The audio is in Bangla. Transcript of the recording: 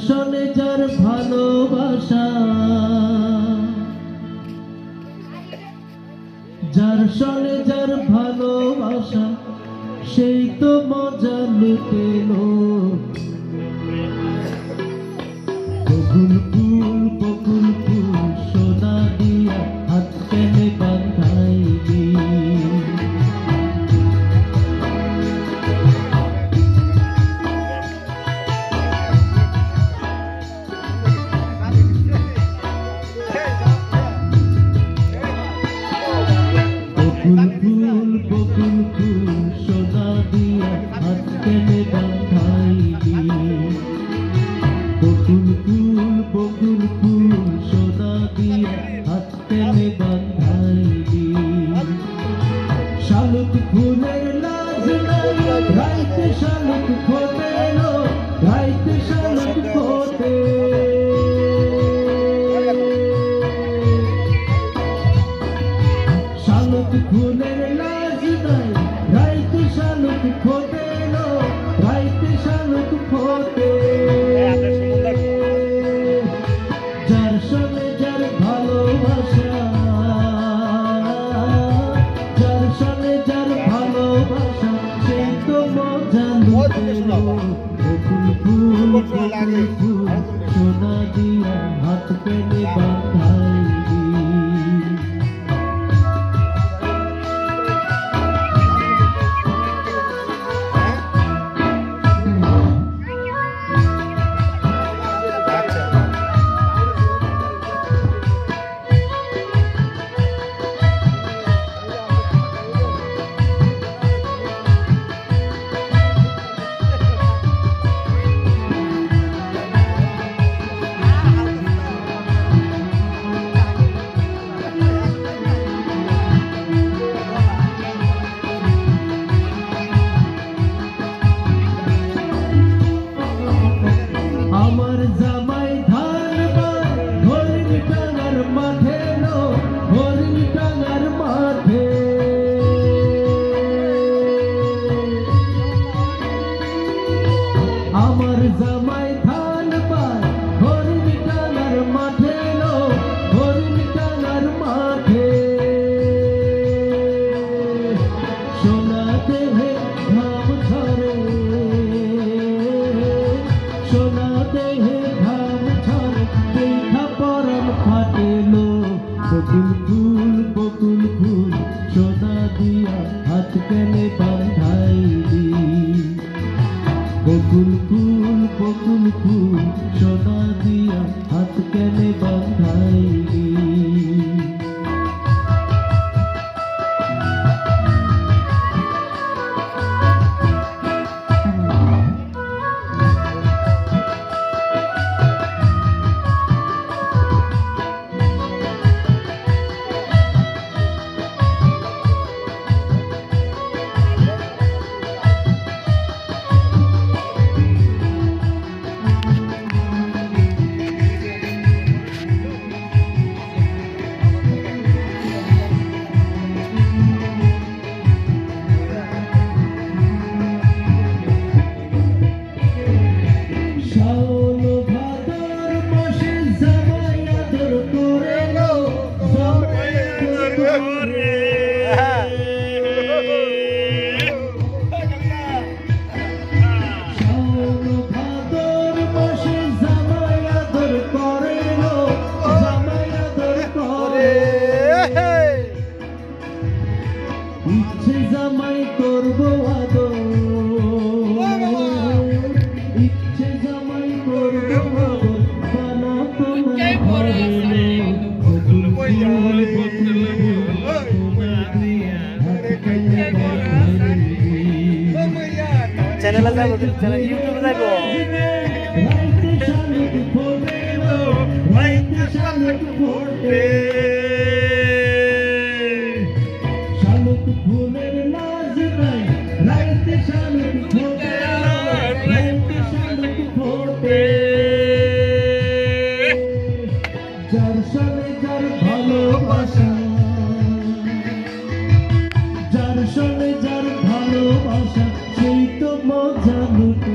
সনে যার ভালোবাসা, যার সনে যার ভালোবাসা, সেই তো মজা লুটেল। বকুল ফুল বকুল ফুল সোনা দিয়া হাত কেনে বাঁধাইলি। বকুল ফুল বকুল ফুল সোনা দিয়া হাত কেনে বাঁধাইলি। বকুল ফুল বকুল ফুল সোনা দিয়া হাত কেনে বাঁধাইলি। শালুক ফুলের লাজ নাই, রাইতে শালুক ফোটে, রাইতে শালুক ফোটে। শালুক ফুলের লাজ নাই, রাইতে শালুক ফোটে, রাইতে শালুক ফোটে। যার সঙ্গে যার ভালোবাসা, যার সঙ্গে যার ভালোবাসা, সেই তো মজা লুটেল। বকুল ফুল বকুল ফুল সোনা দিয়া হাত কেনে বাঁধাইলি। আমার জামাই ধান বায় হরিণ টাঙ্গার মাঠে, হরিণ টাঙ্গার মাঠে। আমার জামাই ধান বায় হরিণ টাঙ্গার মাঠে, হরিণ টাঙ্গার মাঠে। সোনা দেহে ঘাম ঝরে, সোনা দেহে ঘাম ঝরে, দেখা পরাণ ফাটেল। বকুল ফুল বকুল ফুল সোনা দিয়া হাত কেনে বাঁধাইলি। বকুল ফুল বকুল ফুল সোনা দিয়া হাত কেনে বাঁধাইলি। শাওন ভাদর মাসে জামাই আদর করে, জামাই আদর করে। শাওন ভাদর মাসে জামাই আদর করে, জামাই আদর করে। ইচ্ছে জামাই করবো আদর, ইচ্ছে জামাই করবো আদর, বানা তোমার ঘরে। বকুল ফুল বকুল ফুল সোনা দিয়া হাত কেনে বাঁধাইলি। চ্যানেলে যাবো, চ্যানেল ইউটিউবে যাবো। রাইতে শালুক ফোটে, রাইতে শালুক ফোটে। শালুক ফুলের লাজ নাই, রাইতে শালুক ফোটে, রাইতে শালুক ফোটে। যার সঙ্গে যার ভালোবাসা, যার সঙ্গে যার ভালোবাসা, সেই তো মজা লুটে।